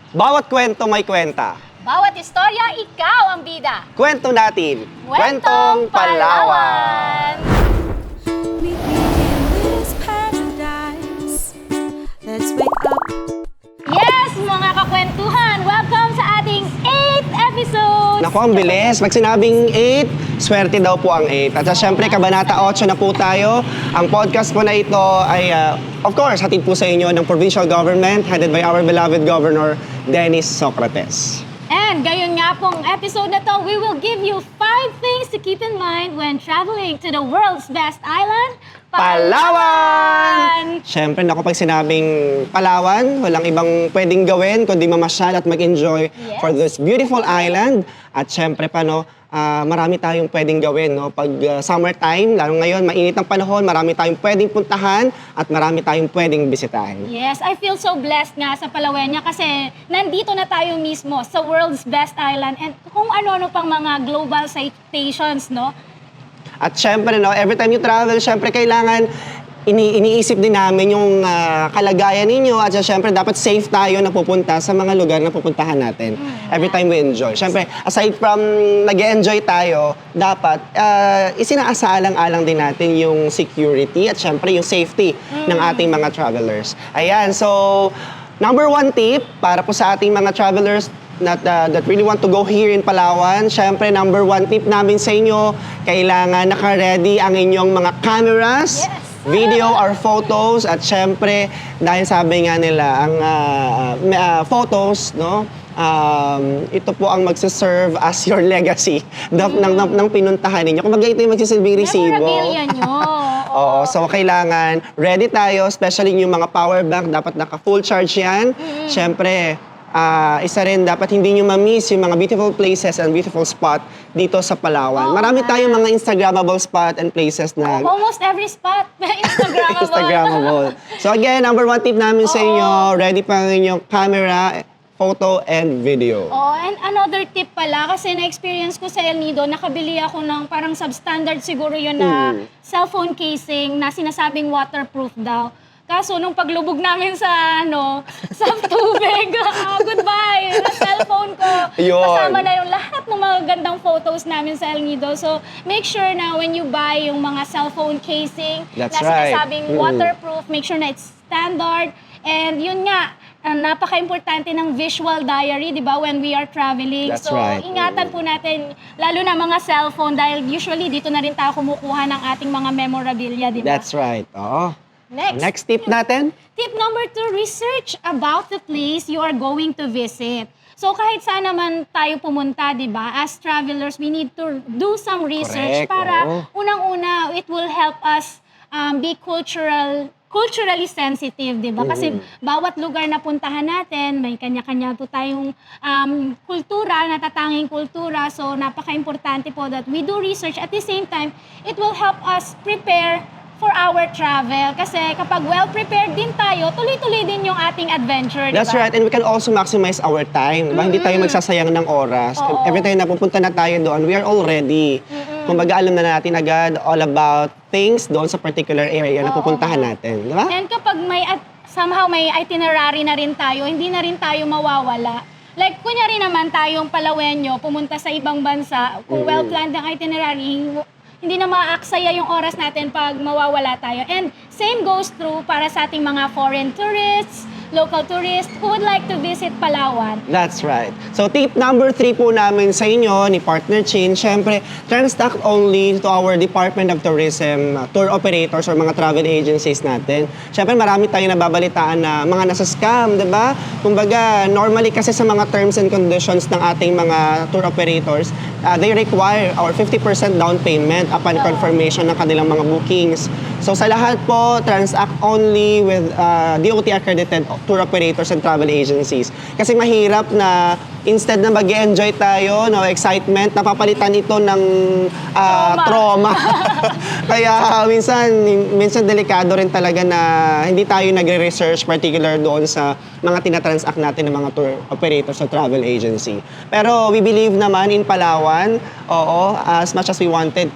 Bawat kwento may kwenta. Bawat istorya, ikaw ang bida. Kwento natin. Kwentong Palawan! We begin this paradise. Let's wake up. Yes, mga kakwentuhan! Welcome sa ating 8th episode! Naku, ang bilis. Pag sinabing 8, swerte daw po ang 8. At syempre, Kabanata 8 na po tayo. Ang podcast po na ito ay, of course, hatid po sa inyo ng provincial government headed by our beloved Governor, Dennis Socrates. And gayon nga pong episode na to, we will give you 5 things to keep in mind when traveling to the world's best island, Palawan! Siyempre, naku, pag sinabing Palawan, walang ibang pwedeng gawin kundi mamasyal at mag-enjoy Yes. for this beautiful island. At siyempre pa, no, marami tayong pwedeng gawin. No? Pag summertime, lalo ngayon, mainit ang panahon, marami tayong pwedeng puntahan at marami tayong pwedeng bisitahin. Yes, I feel so blessed nga sa Palawenya kasi nandito na tayo mismo sa world's best island and kung ano-ano pang mga global citations, no? At syempre, no, every time you travel, syempre kailangan iniisip din namin yung kalagayan ninyo at syempre dapat safe tayo na pupunta sa mga lugar na pupuntahan natin every time we enjoy. Syempre, aside from nag-enjoy tayo, dapat isinaasalang-alang din natin yung security at syempre yung safety ng ating mga travelers. Ayan, so number 1 tip para po sa ating mga travelers that really want to go here in Palawan. Siyempre, number 1 tip namin sa inyo, kailangan naka-ready ang inyong mga cameras, Yes. video or photos. At siyempre, dahil sabi nga nila, ang photos, no? Ito po ang magsiserve as your legacy ng pinuntahan ninyo. Kung ito yung magsisilbing resibo. Memorabilia nyo. Oo, so kailangan ready tayo, especially yung mga power bank, dapat naka-full charge yan. Siyempre, isa rin, dapat hindi nyo ma-miss yung mga beautiful places and beautiful spot dito sa Palawan. Marami tayong mga Instagrammable spot and places na Almost every spot, Instagrammable. Instagrammable. So again, number 1 tip namin sa inyo, ready pa ang inyong camera, photo, and video. Oh, and another tip pala, kasi na-experience ko sa El Nido, nakabili ako ng parang substandard siguro yun na cellphone casing na sinasabing waterproof daw. Kaso, nung paglubog namin sa, sa tubig, goodbye, na cellphone ko. Yun. Kasama na yung lahat ng mga gandang photos namin sa El Nido. So, make sure na when you buy yung mga cellphone casing That's na right. sinasabing waterproof, make sure na it's standard. And yun nga, napaka-importante ng visual diary, di ba, when we are traveling. That's so, right. ingatan po natin, lalo na mga cellphone, dahil usually dito na rin tayo kumukuha ng ating mga memorabilia, di ba? That's right. Oo. Next Tip natin. Tip number 2, research about the place you are going to visit. So kahit saan naman tayo pumunta, di ba, as travelers, we need to do some research Correct, para oo. unang-una, it will help us be culturally sensitive, di ba? Kasi bawat lugar na puntahan natin, may kanya-kanya po tayong kultura, natatanging kultura. So napaka-importante po that we do research. At the same time, it will help us prepare for our travel. Kasi kapag well-prepared din tayo, tuloy-tuloy din yung ating adventure, That's diba? right. And we can also maximize our time. Diba? Hindi tayo magsasayang ng oras. Oo. Every time na pupunta na tayo doon, we are all ready. Kumbaga, alam na natin agad all about things doon sa particular area na pupuntahan natin. Di ba? And kapag somehow may itinerary na rin tayo, hindi na rin tayo mawawala. Like, kunyari naman tayong Palawenyo, pumunta sa ibang bansa, kung well-planned ang itinerary, hindi na maaksaya yung oras natin pag mawawala tayo. And same goes true para sa ating mga foreign tourists, local tourists who would like to visit Palawan. That's right. So, tip number 3 po namin sa inyo, ni Partner Chin, syempre, transact only to our Department of Tourism, tour operators or mga travel agencies natin. Syempre, marami tayong nababalitaan na mga nasa scam, di ba? Kumbaga, normally kasi sa mga terms and conditions ng ating mga tour operators, they require our 50% down payment upon confirmation ng kanilang mga bookings. So, sa lahat po, transact only with DOT accredited tour operators and travel agencies. Kasi mahirap na instead na mag-enjoy tayo, no, excitement, napapalitan ito ng trauma. Kaya minsan delikado rin talaga na hindi tayo nagre-research particular doon sa mga tinatransact natin ng mga tour operators sa travel agency. Pero we believe naman in Palawan, oo, as much as we wanted,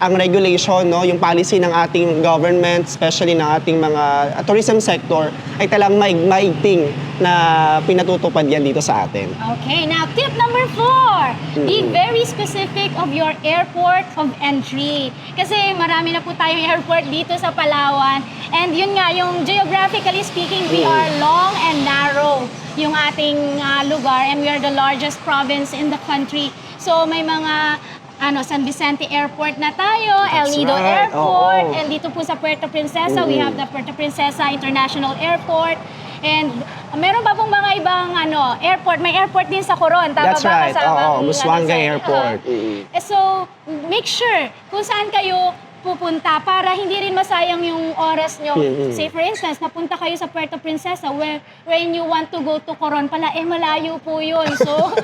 ang regulation, no, yung policy ng ating government, especially ng ating mga tourism sector, ay talang maigting na pinatutupad yan dito sa atin. Okay, now tip number 4. Be very specific of your airport of entry. Kasi marami na po tayong airport dito sa Palawan. And yun nga, yung geographically speaking, we are long and narrow yung ating lugar, and we are the largest province in the country. So may mga San Vicente Airport na tayo, El That's Nido right. Airport, Oo. and dito po sa Puerto Princesa, we have the Puerto Princesa International Airport. And meron pa pong mga ibang airport. May airport din sa Coron. Tama That's ba? right. Kasamang, Oo, Busuanga sir? Airport. So, make sure kung saan kayo pupunta para hindi rin masayang yung oras nyo. Say for instance, napunta kayo sa Puerto Princesa when you want to go to Coron pala, malayo po yun. So,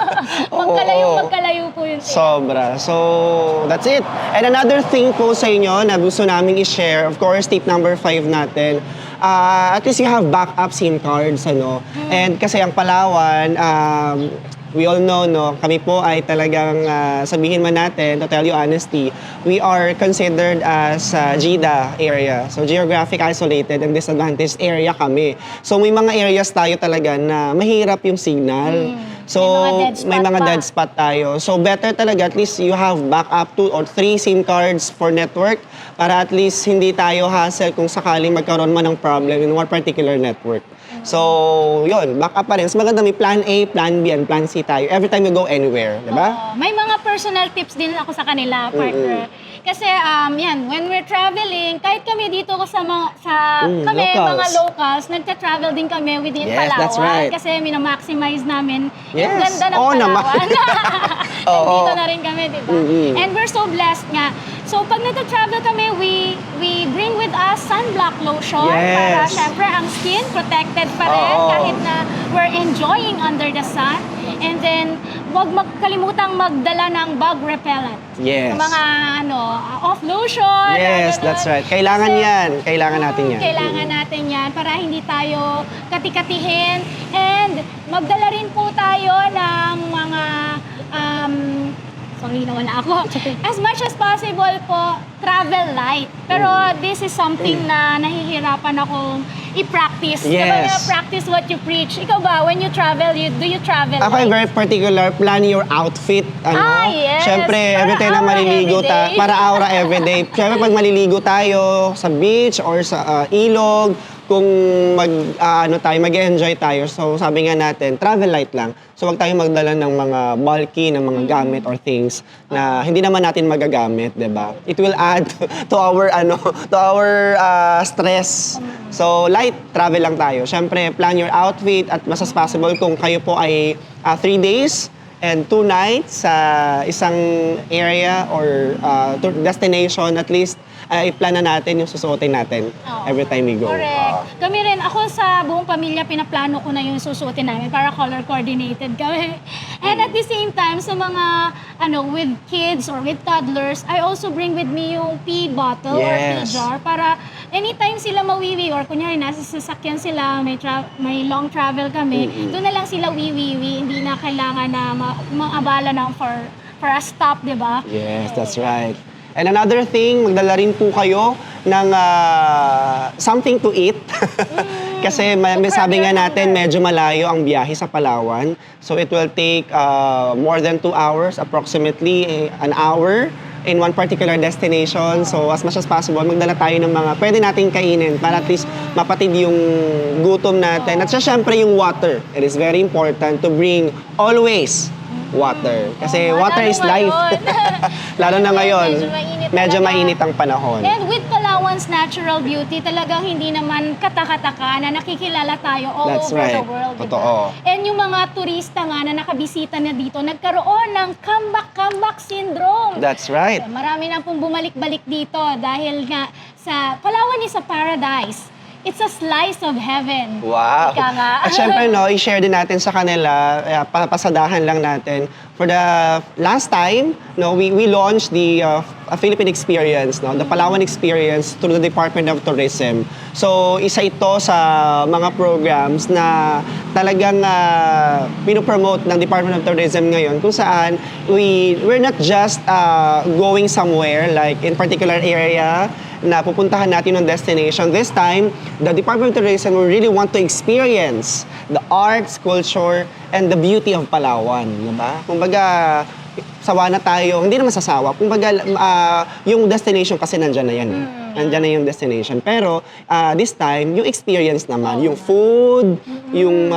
magkalayo po yun. Sobra. So, that's it. And another thing po sa inyo na gusto namin i-share, of course, tip number 5 natin, at least you have backup SIM cards, And kasi ang Palawan, we all know, kami po ay talagang sabihin man natin, to tell you honesty, we are considered as GIDA area. So, geographic isolated and disadvantaged area kami. So, may mga areas tayo talaga na mahirap yung signal. So, may mga dead spot tayo. So, better talaga, at least you have backup 2 or 3 SIM cards for network para at least hindi tayo hassle kung sakaling magkaroon man ng problem in one particular network. So, yun, backup pa rin. Mas maganda may plan A, plan B, and plan C tayo every time you go anywhere, di ba? May mga personal tips din ako sa kanila, partner. Kasi, when we're traveling, kahit kami dito kami, locals. mga locals, nagta-travel din kami within Yes, Palawan. that's right. Kasi minamaximize namin yung Yes. ganda ng Oo Palawan. naman. Nandito na rin kami, di ba? And we're so blessed nga. So, pag nagta-travel kami, we bring with us sunblock lotion para Yes. syempre ang skin protected pa rin Oo. kahit na we're enjoying under the sun. And then, huwag magkalimutang magdala ng bug repellent. Yes. Yung mga off lotion. Yes, ganun. that's right. Kailangan Kasi, yan. Kailangan natin yan. Kailangan natin yan para hindi tayo katikatihin. And magdala rin po tayo ng mga sorry, nawala ako. As much as possible po, travel light. Pero this is something na nahihirapan akong i-practice. Yes. Diba na practice what you preach? Ikaw ba, when you travel, do you travel Ako ay light? very particular, plan your outfit. Yes. Siyempre, every Para time na aura maliligo everyday. para aura everyday. Siyempre, pag maliligo tayo sa beach or sa ilog, kung mag-enjoy tayo. So, sabi nga natin, travel light lang. So, wag tayong magdala ng mga bulky, ng mga gamit or things na hindi naman natin magagamit, 'di ba? It will add to our stress. So, light travel lang tayo. Siyempre, plan your outfit at mas as possible kung kayo po ay 3 days and 2 nights sa isang area or destination, at least i-plan na natin yung susuotin natin every time we go. Correct. Kami rin, ako sa buong pamilya, pinaplano ko na yung susuotin namin para color coordinated kami. And at the same time, sa mga, with kids or with toddlers, I also bring with me yung pee bottle or pee Yes. jar para anytime sila mawiwi or kunyari nasa sasakyan sila, may long travel kami, doon na lang sila wiwiwi, hindi na kailangan na maabala ng for a stop, di ba? Yes, that's right. And another thing, magdala rin po kayo ng something to eat. Kasi may sabi nga natin, medyo malayo ang biyahe sa Palawan. So it will take more than 2 hours, approximately an hour in one particular destination. So as much as possible, magdala tayo ng mga pwede nating kainin para at least mapatid yung gutom natin. At syempre yung water. It is very important to bring always water. Kasi water lalo is life. ngayon. Lalo na ngayon. Medyo Medyo mainit mainit ang panahon. And with Palawan's natural beauty, talagang hindi naman katakataka na nakikilala tayo all That's over right. the world. diba? Totoo. And yung mga turista nga na nakabisita na dito, nagkaroon ng comeback syndrome. That's right. Marami na pong bumalik-balik dito dahil nga sa Palawan is a paradise. it's a slice of heaven. Wow. Ika nga. At syempre, no, i-share din natin sa kanila, pasadahan lang natin. For the last time, no, we launched the Philippine Experience, no, the Palawan Experience through the Department of Tourism. So, isa ito sa mga programs na talagang pinopromote ng Department of Tourism ngayon kung saan we're not just going somewhere like in particular area na pupuntahan natin ng destination. This time, the Department of Tourism will really want to experience the arts, culture, and the beauty of Palawan. Diba? Kumbaga, sawa na tayo. Hindi naman sasawa. Kumbaga, yung destination kasi nandyan na yan. Nandyan na yung destination. Pero, this time, yung experience naman. Yung food, yung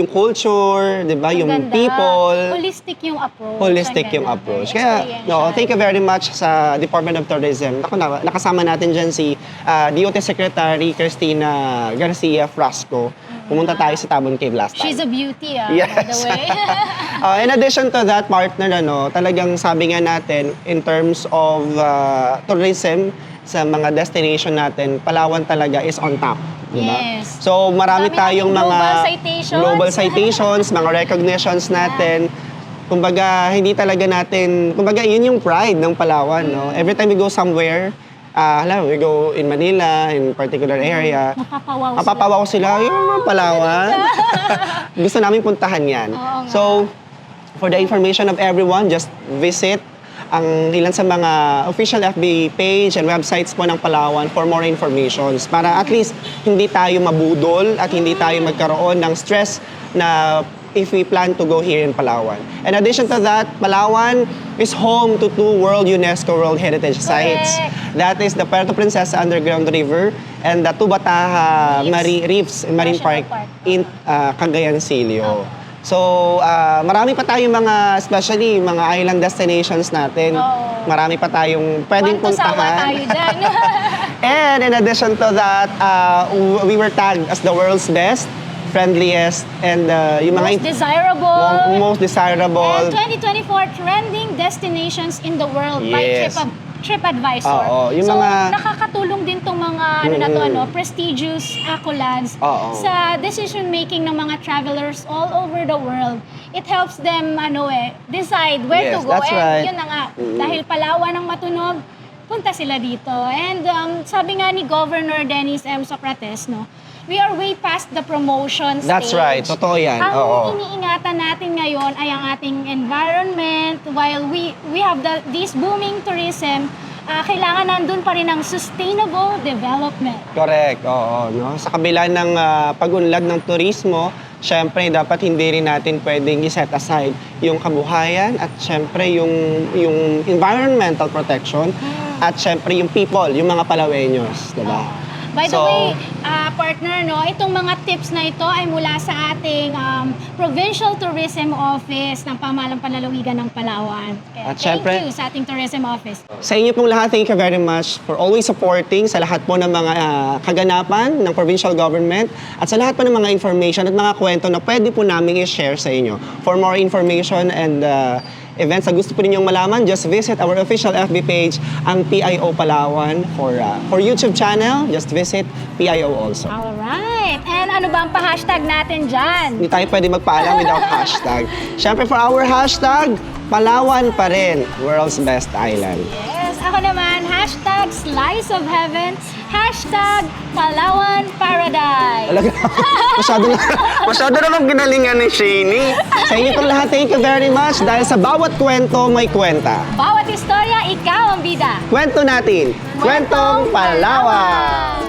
culture, diba? Yung Ganda. people. Holistic yung approach. Holistic Ang yung ganda. approach. Kaya, no, Experiential. thank you very much sa Department of Tourism. Nakasama natin dyan si DOT Secretary Cristina Garcia Frasco. Pumunta tayo sa Tabon Cave last time. She's a beauty, by Yes. the way. In addition to that, partner, talagang sabi nga natin, in terms of tourism, sa mga destination natin, Palawan talaga is on top. Diba? Yes. So, marami Dami tayong nating mga global citations. global citations, mga recognitions natin. Kumbaga, hindi talaga natin, kumbaga, yun yung pride ng Palawan, no? Every time we go somewhere, we go in Manila, in particular area, mapapawaw sila, yung mga Palawan. Gusto namin puntahan yan. Oo nga. So, for the information of everyone, just visit ang ilan sa mga official FB page and websites po ng Palawan for more informations para at least hindi tayo mabudol at hindi tayo magkaroon ng stress na if we plan to go here in Palawan. In addition to that, Palawan is home to 2 UNESCO World Heritage Sites. Correct. That is the Puerto Princesa Underground River and the Tubataha Reefs Marine National Park Park. in Cagayan Silio. So, marami pa tayong mga, especially mga island destinations natin. Oo. Marami pa tayong pwedeng Sawa puntahan. tayo dyan. And in addition to that, we were tagged as the world's best, friendliest, and yung mga Most desirable. most desirable. And 2024 trending destinations in the world by Yes. TripAdvisor. Oo, yung so, mga- nakakatulong din tong mga prestigious accolades Oo. sa decision-making ng mga travelers all over the world. It helps them, decide where to Yes, go. that's And right. yun na nga, dahil Palawan ang matunog, punta sila dito. And sabi nga ni Governor Dennis M. Socrates, we are way past the promotion stage. That's right, totoo yan. Ang Oo. iniingatan natin ngayon ay ang ating environment. While we have this booming tourism, kailangan nandun pa rin ang sustainable development. Correct, oo. No? Sa kabila ng pag-unlad ng turismo, syempre dapat hindi rin natin pwedeng i-set aside yung kabuhayan at syempre yung environmental protection at syempre yung people, yung mga Palaweños, diba? By the So- way, partner, itong mga tips na ito ay mula sa ating Provincial Tourism Office ng Pamahalang Panlalawigan ng Palawan. Kaya At thank syempre- you sa ating Tourism Office. Sa inyo pong lahat, thank you very much for always supporting sa lahat po ng mga kaganapan ng provincial government at sa lahat po ng mga information at mga kwento na pwede po namin i-share sa inyo. For more information and events na gusto po ninyong malaman, just visit our official FB page, ang PIO Palawan. For YouTube channel, just visit PIO also. Alright. And ano ba ang pa-hashtag natin dyan? Hindi tayo pwede magpaalam without hashtag. Siyempre, for our hashtag, Palawan pa rin, world's best island. Yes, ako naman, hashtag Slice of Heaven, hashtag Palawan Paradise. Talaga, masyado naman ginalingan ni Shani. Sa inyo pong lahat, thank you very much dahil sa bawat kwento may kwenta. Bawat istorya, ikaw ang bida. Kwento natin, Kwentong Palawan!